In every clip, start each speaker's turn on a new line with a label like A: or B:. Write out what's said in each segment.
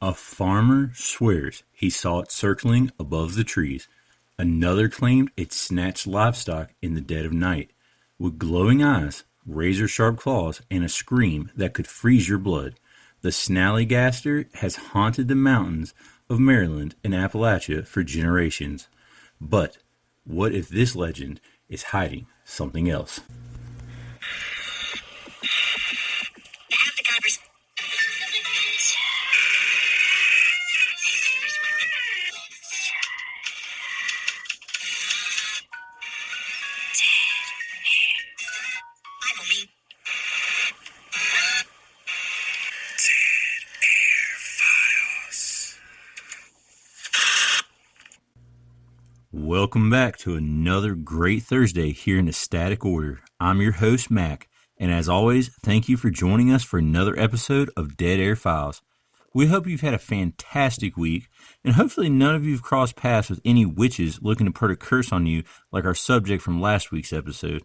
A: A farmer swears he saw it circling above the trees. Another claimed it snatched livestock in the dead of night, with glowing eyes, razor-sharp claws, and a scream that could freeze your blood. The Snallygaster has haunted the mountains of Maryland and Appalachia for generations. But what if this legend is hiding something else? Welcome back to another great Thursday here in the Static Order. I'm your host, Mac, and as always, thank you for joining us for another episode of Dead Air Files. We hope you've had a fantastic week, and hopefully none of you have crossed paths with any witches looking to put a curse on you like our subject from last week's episode.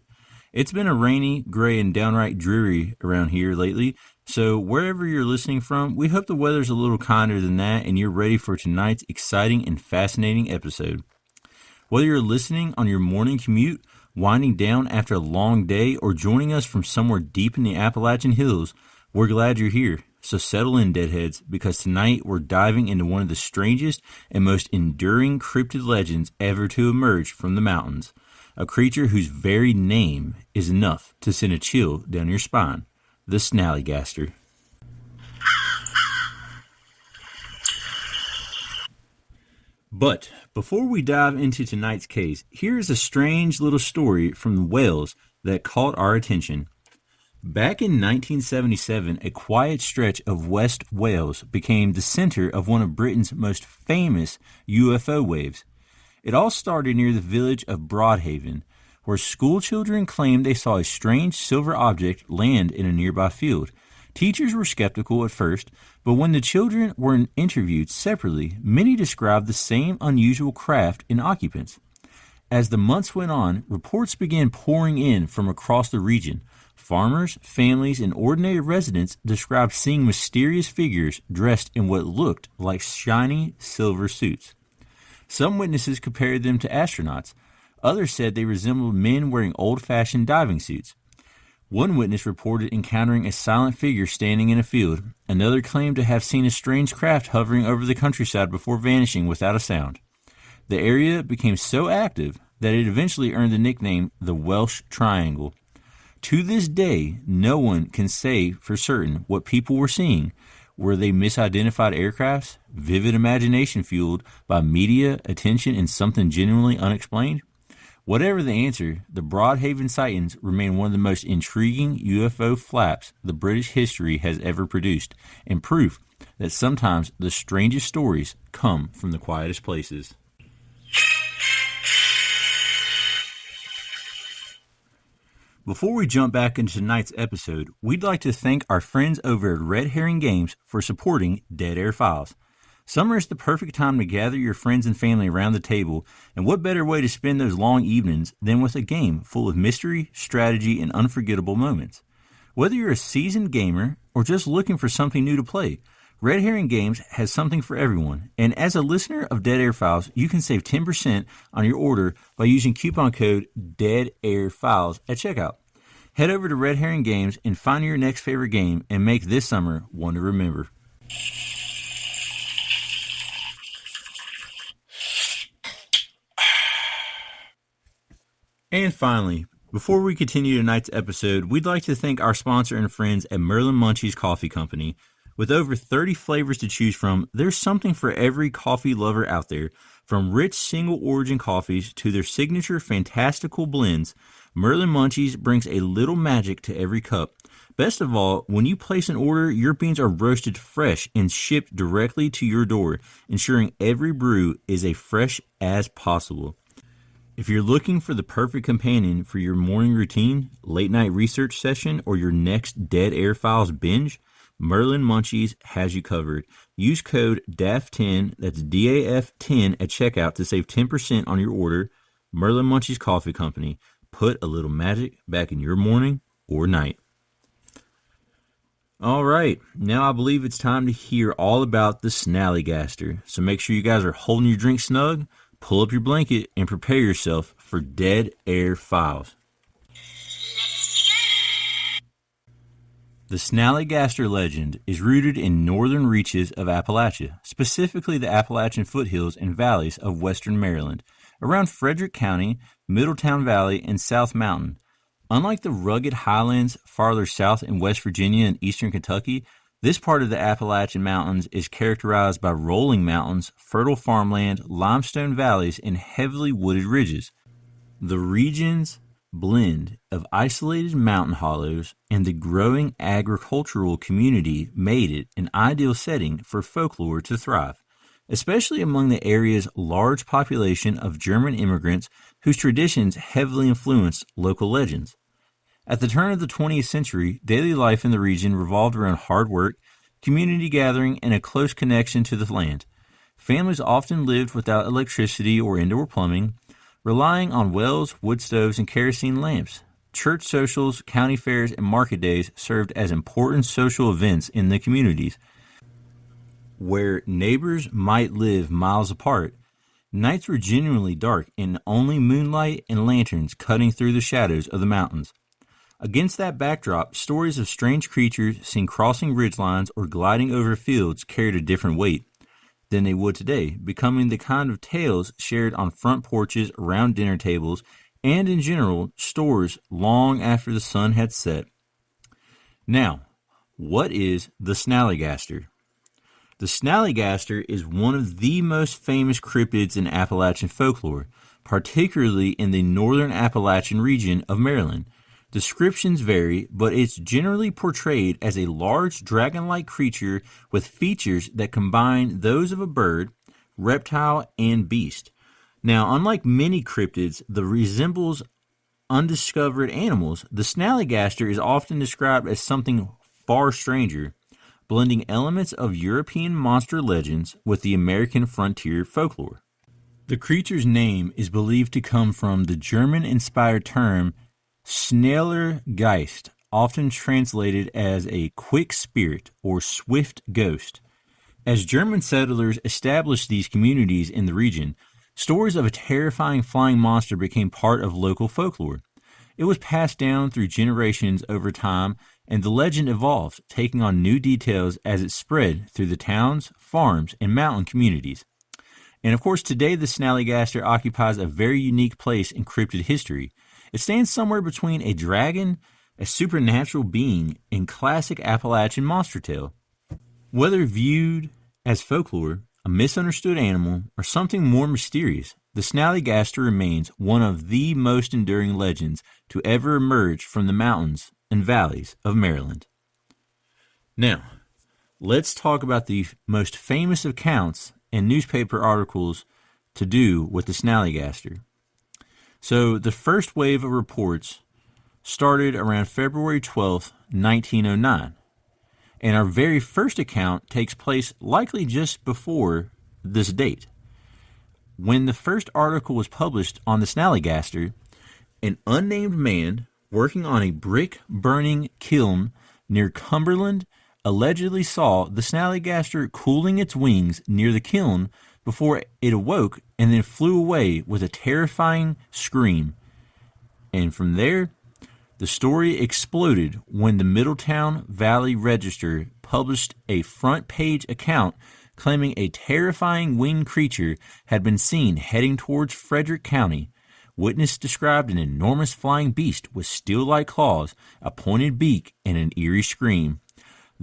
A: It's been a rainy, gray, and downright dreary around here lately, so wherever you're listening from, we hope the weather's a little kinder than that and you're ready for tonight's exciting and fascinating episode. Whether you're listening on your morning commute, winding down after a long day, or joining us from somewhere deep in the Appalachian hills, we're glad you're here. So settle in, Deadheads, because tonight we're diving into one of the strangest and most enduring cryptid legends ever to emerge from the mountains. A creature whose very name is enough to send a chill down your spine. The Snallygaster. But before we dive into tonight's case, here's a strange little story from Wales that caught our attention. Back in 1977, a quiet stretch of West Wales became the center of one of Britain's most famous UFO waves. It all started near the village of Broadhaven, where school children claimed they saw a strange silver object land in a nearby field. Teachers were skeptical at first, but when the children were interviewed separately, many described the same unusual craft and occupants. As the months went on, reports began pouring in from across the region. Farmers, families, and ordinary residents described seeing mysterious figures dressed in what looked like shiny silver suits. Some witnesses compared them to astronauts. Others said they resembled men wearing old-fashioned diving suits. One witness reported encountering a silent figure standing in a field. Another claimed to have seen a strange craft hovering over the countryside before vanishing without a sound. The area became so active that it eventually earned the nickname the Welsh Triangle. To this day, no one can say for certain what people were seeing. Were they misidentified aircrafts, vivid imagination fueled by media attention, and something genuinely unexplained? Whatever the answer, the Broadhaven sightings remain one of the most intriguing UFO flaps the British history has ever produced, and proof that sometimes the strangest stories come from the quietest places. Before we jump back into tonight's episode, we'd like to thank our friends over at Red Herring Games for supporting Dead Air Files. Summer is the perfect time to gather your friends and family around the table, and what better way to spend those long evenings than with a game full of mystery, strategy, and unforgettable moments. Whether you're a seasoned gamer or just looking for something new to play, Red Herring Games has something for everyone, and as a listener of Dead Air Files, you can save 10% on your order by using coupon code DEADAIRFILES at checkout. Head over to Red Herring Games and find your next favorite game and make this summer one to remember. And finally, before we continue tonight's episode, we'd like to thank our sponsor and friends at Merlin Munchies Coffee Company. With over 30 flavors to choose from, there's something for every coffee lover out there. From rich single-origin coffees to their signature fantastical blends, Merlin Munchies brings a little magic to every cup. Best of all, when you place an order, your beans are roasted fresh and shipped directly to your door, ensuring every brew is as fresh as possible. If you're looking for the perfect companion for your morning routine, late night research session, or your next Dead Air Files binge, Merlin Munchies has you covered. Use code DAF10, that's DAF10 at checkout to save 10% on your order. Merlin Munchies Coffee Company. Put a little magic back in your morning or night. All right, now I believe it's time to hear all about the Snallygaster. So make sure you guys are holding your drink snug, pull up your blanket, and prepare yourself for Dead Air Files. The Snallygaster legend is rooted in northern reaches of Appalachia, specifically the Appalachian foothills and valleys of western Maryland, around Frederick County, Middletown Valley, and South Mountain. Unlike the rugged highlands farther south in West Virginia and eastern Kentucky, this part of the Appalachian Mountains is characterized by rolling mountains, fertile farmland, limestone valleys, and heavily wooded ridges. The region's blend of isolated mountain hollows and the growing agricultural community made it an ideal setting for folklore to thrive, especially among the area's large population of German immigrants whose traditions heavily influenced local legends. At the turn of the 20th century, daily life in the region revolved around hard work, community gathering, and a close connection to the land. Families often lived without electricity or indoor plumbing, relying on wells, wood stoves, and kerosene lamps. Church socials, county fairs, and market days served as important social events in the communities. Where neighbors might live miles apart, nights were genuinely dark and only moonlight and lanterns cutting through the shadows of the mountains. Against that backdrop, stories of strange creatures seen crossing ridgelines or gliding over fields carried a different weight than they would today, becoming the kind of tales shared on front porches, around dinner tables, and in general, stores long after the sun had set. Now, what is the Snallygaster? The Snallygaster is one of the most famous cryptids in Appalachian folklore, particularly in the northern Appalachian region of Maryland. Descriptions vary, but it's generally portrayed as a large dragon-like creature with features that combine those of a bird, reptile, and beast. Now, unlike many cryptids that resembles undiscovered animals, the Snallygaster is often described as something far stranger, blending elements of European monster legends with the American frontier folklore. The creature's name is believed to come from the German-inspired term Snallygaster, often translated as a quick spirit or swift ghost. As German settlers established these communities in the region, stories of a terrifying flying monster became part of local folklore. It was passed down through generations over time, and the legend evolved, taking on new details as it spread through the towns, farms, and mountain communities. And of course, today the Snallygaster occupies a very unique place in cryptid history. It stands somewhere between a dragon, a supernatural being, and classic Appalachian monster tale. Whether viewed as folklore, a misunderstood animal, or something more mysterious, the Snallygaster remains one of the most enduring legends to ever emerge from the mountains and valleys of Maryland. Now, let's talk about the most famous accounts and newspaper articles to do with the Snallygaster. So the first wave of reports started around February 12th, 1909. And our very first account takes place likely just before this date. When the first article was published on the Snallygaster, an unnamed man working on a brick-burning kiln near Cumberland allegedly saw the Snallygaster cooling its wings near the kiln before it awoke and then flew away with a terrifying scream. And from there, the story exploded when the Middletown Valley Register published a front-page account claiming a terrifying winged creature had been seen heading towards Frederick County. Witness described an enormous flying beast with steel-like claws, a pointed beak, and an eerie scream.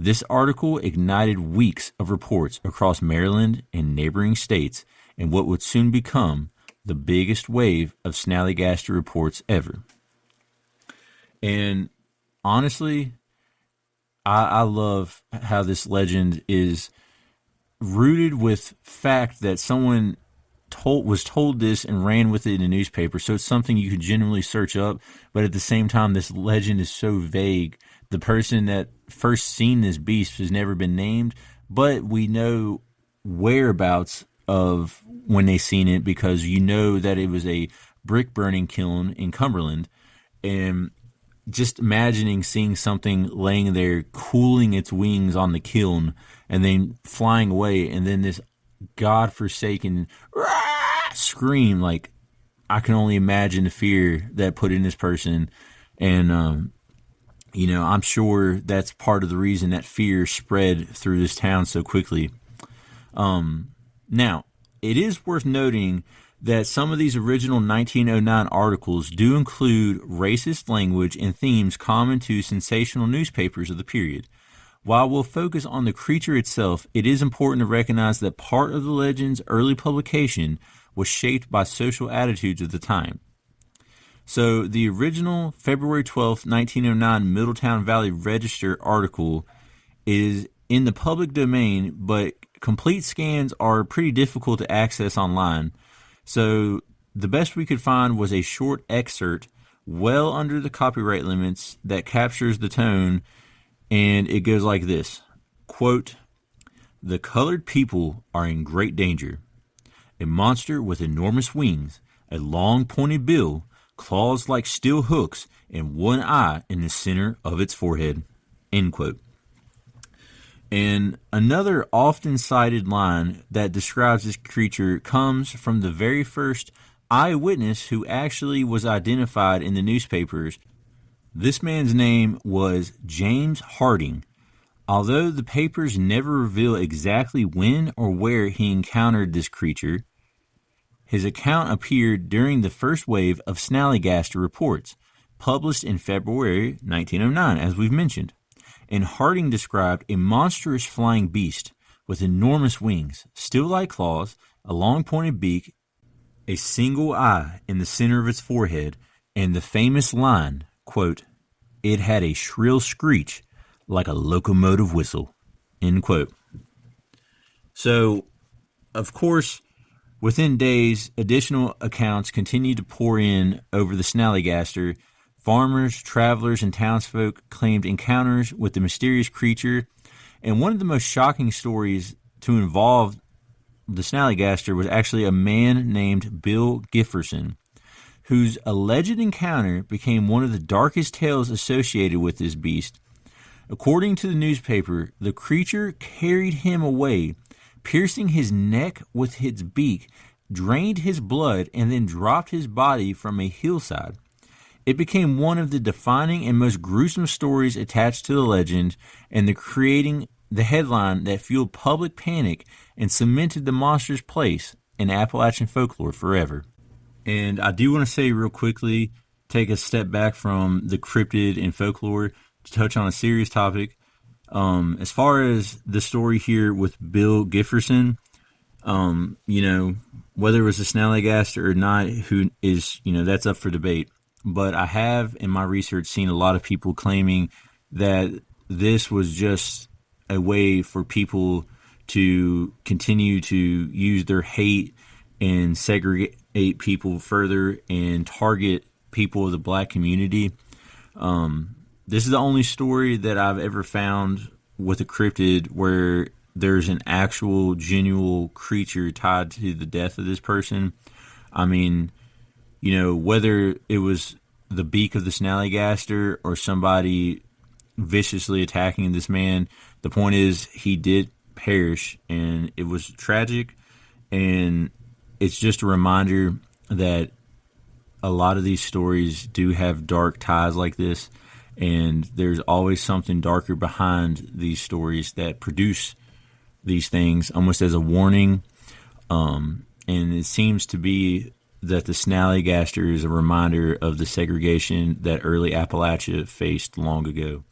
A: This article ignited weeks of reports across Maryland and neighboring states in what would soon become the biggest wave of Snallygaster reports ever. And honestly, I love how this legend is rooted with fact that someone was told this and ran with it in a newspaper. So it's something you could genuinely search up. But at the same time, this legend is so vague. The person that first seen this beast has never been named, but we know whereabouts of when they seen it because you know that it was a brick burning kiln in Cumberland. And just imagining seeing something laying there, cooling its wings on the kiln, and then flying away, and then this godforsaken scream. Like, I can only imagine the fear that put in this person. And, I'm sure that's part of the reason that fear spread through this town so quickly. Now, it is worth noting that some of these original 1909 articles do include racist language and themes common to sensational newspapers of the period. While we'll focus on the creature itself, it is important to recognize that part of the legend's early publication was shaped by social attitudes of the time. So the original February 12, 1909 Middletown Valley Register article is in the public domain, but complete scans are pretty difficult to access online. So the best we could find was a short excerpt well under the copyright limits that captures the tone, and it goes like this. Quote, "The colored people are in great danger. A monster with enormous wings, a long pointed bill, claws like steel hooks, and one eye in the center of its forehead." End quote. And another often cited line that describes this creature comes from the very first eyewitness who actually was identified in the newspapers. This man's name was James Harding. Although the papers never reveal exactly when or where he encountered this creature, his account appeared during the first wave of Snallygaster reports, published in February 1909, as we've mentioned. And Harding described a monstrous flying beast with enormous wings, steel-like claws, a long pointed beak, a single eye in the center of its forehead, and the famous line, quote, "It had a shrill screech like a locomotive whistle," end quote. So, of course, within days, additional accounts continued to pour in over the Snallygaster. Farmers, travelers, and townsfolk claimed encounters with the mysterious creature, and one of the most shocking stories to involve the Snallygaster was actually a man named Bill Gifferson, whose alleged encounter became one of the darkest tales associated with this beast. According to the newspaper, the creature carried him away, piercing his neck with its beak, drained his blood, and then dropped his body from a hillside. It became one of the defining and most gruesome stories attached to the legend, and creating the headline that fueled public panic and cemented the monster's place in Appalachian folklore forever. And I do want to say real quickly, take a step back from the cryptid and folklore to touch on a serious topic. As far as the story here with Bill Gifferson, whether it was a Snallygaster or not, who is, that's up for debate. But I have, in my research, seen a lot of people claiming that this was just a way for people to continue to use their hate and segregate people further and target people of the black community. This is the only story that I've ever found with a cryptid where there's an actual, genuine creature tied to the death of this person. I mean, whether it was the beak of the Snallygaster or somebody viciously attacking this man, the point is he did perish, and it was tragic. And it's just a reminder that a lot of these stories do have dark ties like this, and there's always something darker behind these stories that produce these things, almost as a warning. And it seems to be that the Snallygaster is a reminder of the segregation that early Appalachia faced long ago.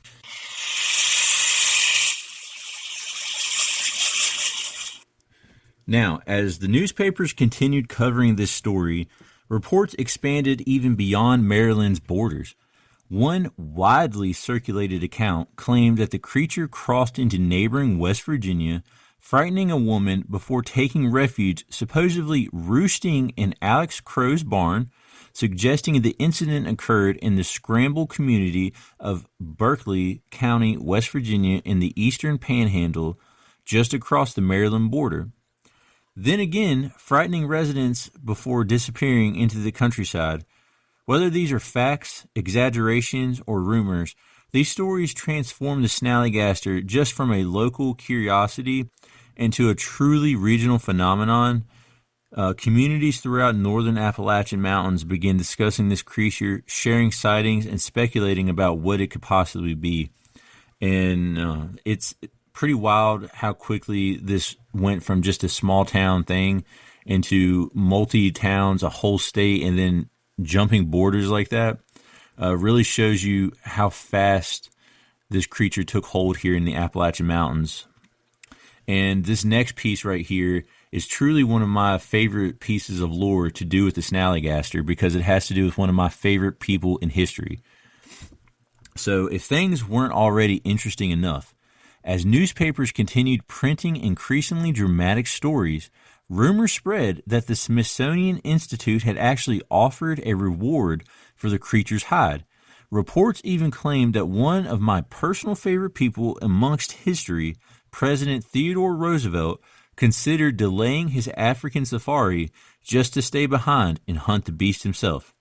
A: Now, as the newspapers continued covering this story, reports expanded even beyond Maryland's borders. One widely circulated account claimed that the creature crossed into neighboring West Virginia, frightening a woman before taking refuge, supposedly roosting in Alex Crow's barn, suggesting the incident occurred in the Scramble community of Berkeley County, West Virginia, in the eastern panhandle, just across the Maryland border. Then again, frightening residents before disappearing into the countryside. Whether these are facts, exaggerations, or rumors, these stories transform the Snallygaster just from a local curiosity into a truly regional phenomenon. Communities throughout northern Appalachian Mountains begin discussing this creature, sharing sightings, and speculating about what it could possibly be. And it's pretty wild how quickly this went from just a small town thing into multi-towns, a whole state, and then jumping borders like that. Really shows you how fast this creature took hold here in the Appalachian Mountains. And this next piece right here is truly one of my favorite pieces of lore to do with the Snallygaster because it has to do with one of my favorite people in history. So if things weren't already interesting enough, as newspapers continued printing increasingly dramatic stories, rumors spread that the Smithsonian Institute had actually offered a reward for the creature's hide. Reports even claimed that one of my personal favorite people amongst history, President Theodore Roosevelt, considered delaying his African safari just to stay behind and hunt the beast himself.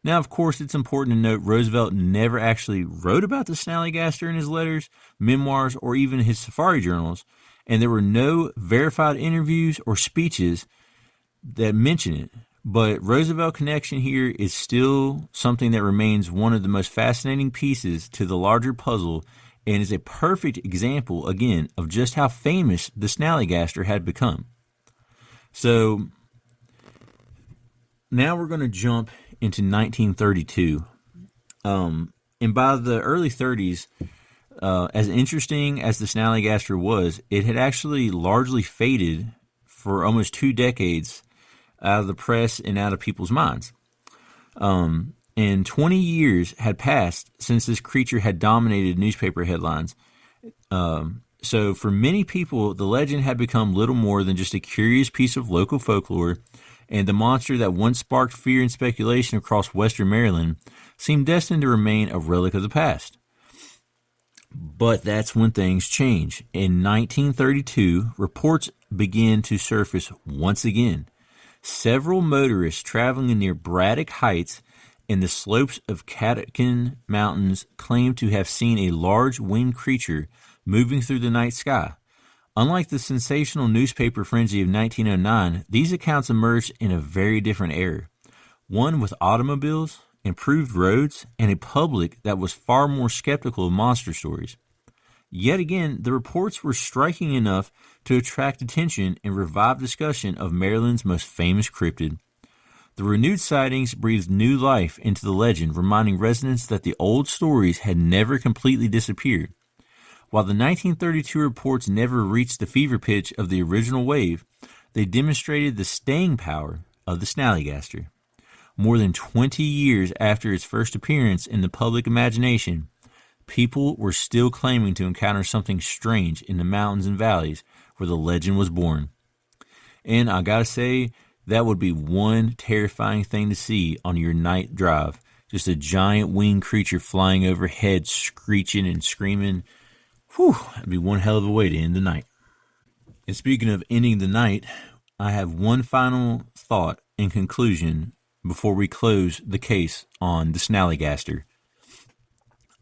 A: Now, of course, it's important to note Roosevelt never actually wrote about the Snallygaster in his letters, memoirs, or even his safari journals, and there were no verified interviews or speeches that mention it. But Roosevelt connection here is still something that remains one of the most fascinating pieces to the larger puzzle and is a perfect example, again, of just how famous the Snallygaster had become. So now we're going to jump into 1932. And by the early 30s, as interesting as the Snallygaster was, it had actually largely faded for almost 2 decades out of the press and out of people's minds. And 20 years had passed since this creature had dominated newspaper headlines. So for many people, the legend had become little more than just a curious piece of local folklore, and the monster that once sparked fear and speculation across western Maryland seemed destined to remain a relic of the past. But that's when things change. In 1932, reports began to surface once again. Several motorists traveling near Braddock Heights in the slopes of Catoctin Mountains claimed to have seen a large winged creature moving through the night sky. Unlike the sensational newspaper frenzy of 1909, these accounts emerged in a very different era, one with automobiles, improved roads, and a public that was far more skeptical of monster stories. Yet again, the reports were striking enough to attract attention and revive discussion of Maryland's most famous cryptid. The renewed sightings breathed new life into the legend, reminding residents that the old stories had never completely disappeared. While the 1932 reports never reached the fever pitch of the original wave, they demonstrated the staying power of the Snallygaster. More than 20 years after its first appearance in the public imagination, people were still claiming to encounter something strange in the mountains and valleys where the legend was born. And I gotta say, that would be one terrifying thing to see on your night drive. Just a giant winged creature flying overhead, screeching and screaming. Whew, that'd be one hell of a way to end the night. And speaking of ending the night, I have one final thought in conclusion before we close the case on the Snallygaster.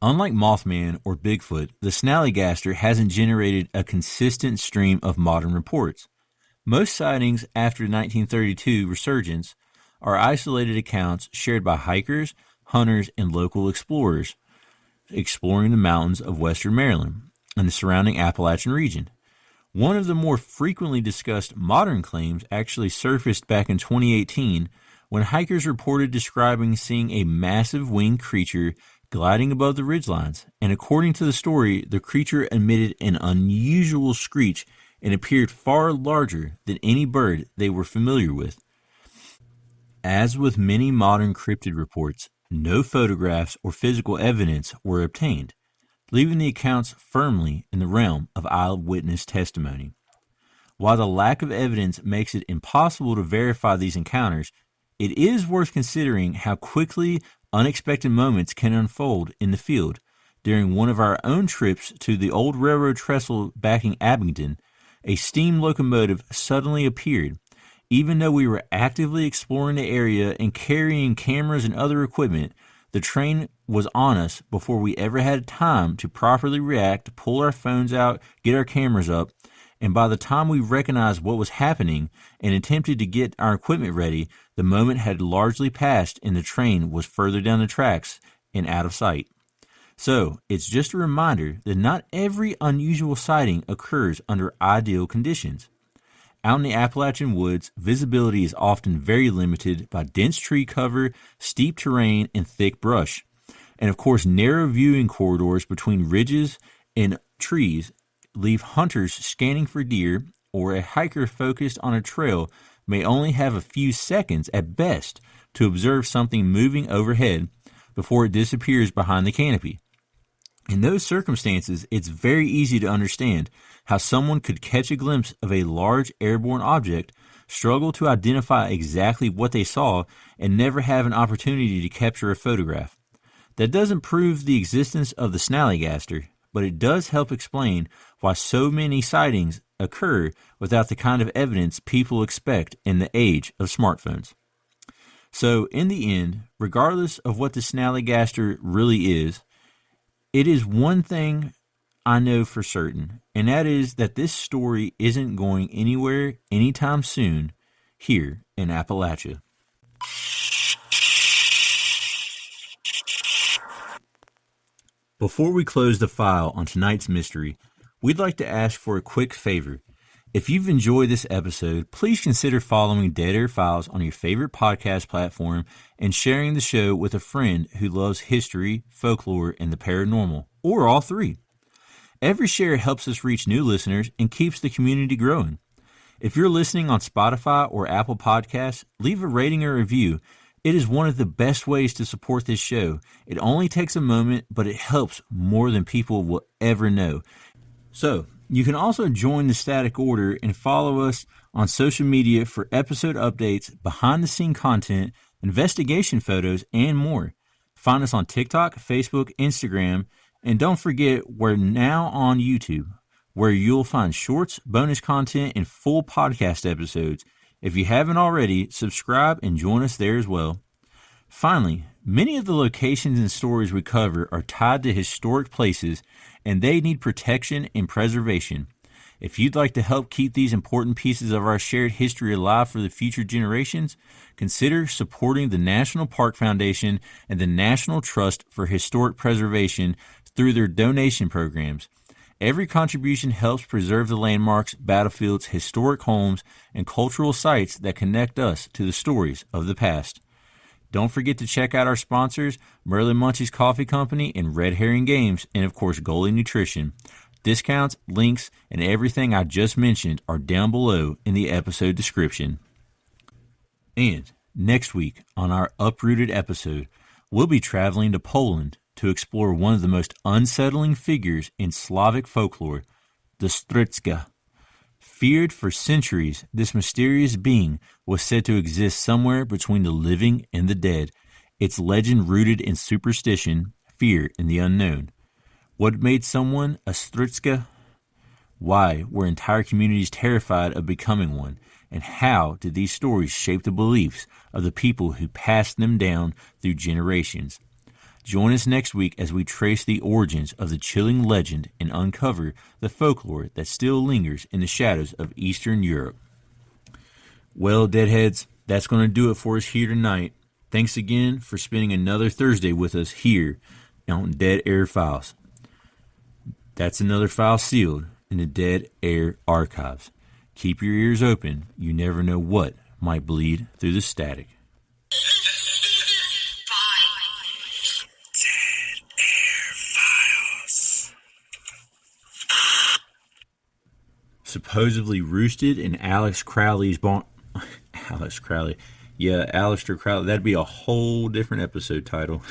A: Unlike Mothman or Bigfoot, the Snallygaster hasn't generated a consistent stream of modern reports. Most sightings after 1932 resurgence are isolated accounts shared by hikers, hunters, and local explorers exploring the mountains of western Maryland and the surrounding Appalachian region. One of the more frequently discussed modern claims actually surfaced back in 2018 when hikers reported describing seeing a massive winged creature gliding above the ridgelines, and according to the story, the creature emitted an unusual screech and appeared far larger than any bird they were familiar with. As with many modern cryptid reports, no photographs or physical evidence were obtained, leaving the accounts firmly in the realm of eyewitness testimony. While the lack of evidence makes it impossible to verify these encounters, it is worth considering how quickly unexpected moments can unfold in the field. During one of our own trips to the old railroad trestle backing Abingdon, a steam locomotive suddenly appeared, Even though we were actively exploring the area and carrying cameras and other equipment, the train was on us before we ever had time to properly react, pull our phones out, get our cameras up, and by the time we recognized what was happening and attempted to get our equipment ready, the moment had largely passed and the train was further down the tracks and out of sight. So, it's just a reminder that not every unusual sighting occurs under ideal conditions. Out in the Appalachian woods, visibility is often very limited by dense tree cover, steep terrain, and thick brush. And of course, narrow viewing corridors between ridges and trees leave hunters scanning for deer, or a hiker focused on a trail may only have a few seconds at best to observe something moving overhead before it disappears behind the canopy. In those circumstances, it's very easy to understand how someone could catch a glimpse of a large airborne object, struggle to identify exactly what they saw, and never have an opportunity to capture a photograph. That doesn't prove the existence of the Snallygaster, but it does help explain why so many sightings occur without the kind of evidence people expect in the age of smartphones. So, in the end, regardless of what the Snallygaster really is, it is one thing I know for certain, and that is that this story isn't going anywhere anytime soon here in Appalachia. Before we close the file on tonight's mystery, we'd like to ask for a quick favor. If you've enjoyed this episode, please consider following Dead Air Files on your favorite podcast platform and sharing the show with a friend who loves history, folklore, and the paranormal, or all three. Every share helps us reach new listeners and keeps the community growing. If you're listening on Spotify or Apple Podcasts, leave a rating or review. It is one of the best ways to support this show. It only takes a moment, but it helps more than people will ever know. So, you can also join the Static Order and follow us on social media for episode updates, behind-the-scene content, investigation photos, and more. Find us on TikTok, Facebook, Instagram, and don't forget we're now on YouTube, where you'll find shorts, bonus content, and full podcast episodes. If you haven't already, subscribe and join us there as well. Finally, many of the locations and stories we cover are tied to historic places, and they need protection and preservation. If you'd like to help keep these important pieces of our shared history alive for the future generations, consider supporting the National Park Foundation and the National Trust for Historic Preservation through their donation programs. Every contribution helps preserve the landmarks, battlefields, historic homes, and cultural sites that connect us to the stories of the past. Don't forget to check out our sponsors, Merlin Munchie's Coffee Company and Red Herring Games, and of course Goalie Nutrition. Discounts, links, and everything I just mentioned are down below in the episode description. And next week on our Uprooted episode, we'll be traveling to Poland to explore one of the most unsettling figures in Slavic folklore, the Strycka. Feared for centuries, this mysterious being was said to exist somewhere between the living and the dead, its legend rooted in superstition, fear, and the unknown. What made someone a Strycka? Why were entire communities terrified of becoming one? And how did these stories shape the beliefs of the people who passed them down through generations? Join us next week as we trace the origins of the chilling legend and uncover the folklore that still lingers in the shadows of Eastern Europe. Well, Deadheads, that's going to do it for us here tonight. Thanks again for spending another Thursday with us here on Dead Air Files. That's another file sealed in the Dead Air Archives. Keep your ears open. You never know what might bleed through the static. Supposedly roosted in Alex Crowley's Alex Crowley. Yeah, Aleister Crowley. That'd be a whole different episode title.